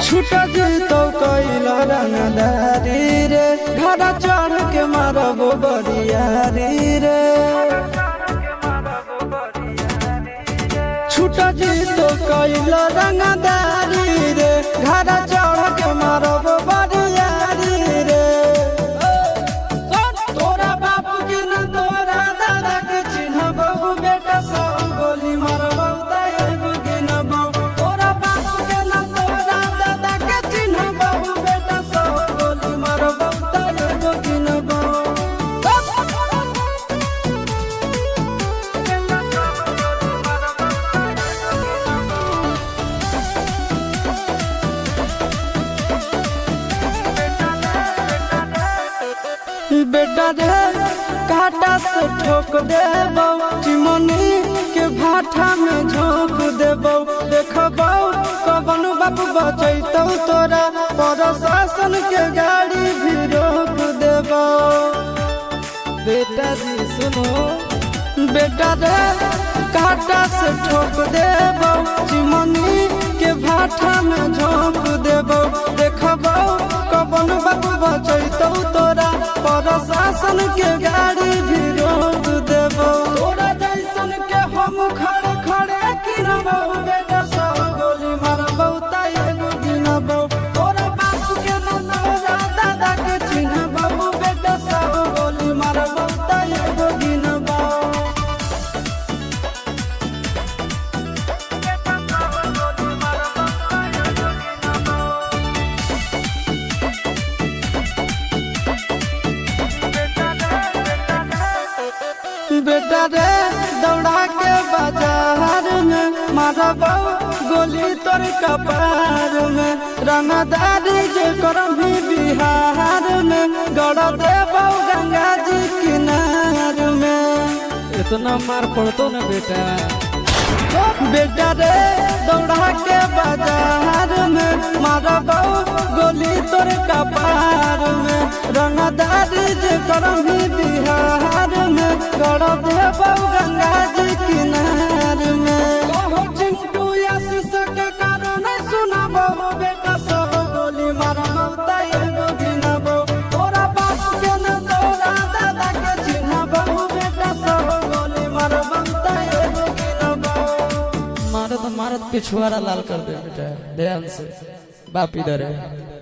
छूटा जीतो कैला रंगदारी रे घर चढ़ के मारबो बरियारी रे छूटा जीतो कैला रंगदारी रे घर चढ़ के मारबो बरियारी रे तोरा बाप के न तोरा दादा के चिन्हबो बेटा सब गोली मारबो ताएगो गिनबो तोरा बाप के न तोरा दादा के चिन्हबो बेटा सब गोली मारबो ताएगो गिनबो बेटा रे काटा से ठोक देबो चिमनी के भाटा में झोंक देबो देखबो कवन बाप बचैतौ तोरा प्रशासन के गाड़ी भी रोक देबो बेटा जी सुनो बेटा रे काटा से ठोक देबो चिमनी के भाटा में झोंक देबो देखबो कवन बाप बचैतौ तोरा प्रशासन के गाड़ी भी रोक देबो तोरा जैसन के हम खड़े खड़े गिनबो बेटा सब गोली मारबो ताएगो गिनबो तोरा बाप के न तोरा दादा के चिन्हबो बेटा सब गोली मारबो ताएगो गिनबो बेटा रे दौड़ा के बाजार में मारबो गोली तोर कपार में रंगदारी जे करम भी बिहार में गड़ देबो गंगा जी किनार में इतना मार पड़तो ना बेटा बेटा रे दौड़ा के बाजार में मारबो गोली तोर कपार में रंगदारी जे करम भी बिहार में गड़ देबो गंगा जी किनार में कहो चिंटू आशीष के कारण सुनाबो बेटा सब गोली मारबो ताएगो गिनबो तोरा बाप के न तोरा दादा के चिन्हबो बेटा सब गोली मारबो ताएगो गिनबो मारत मारत पिछुआरा लाल कर दे बेटा ध्यान से बाप इधर है।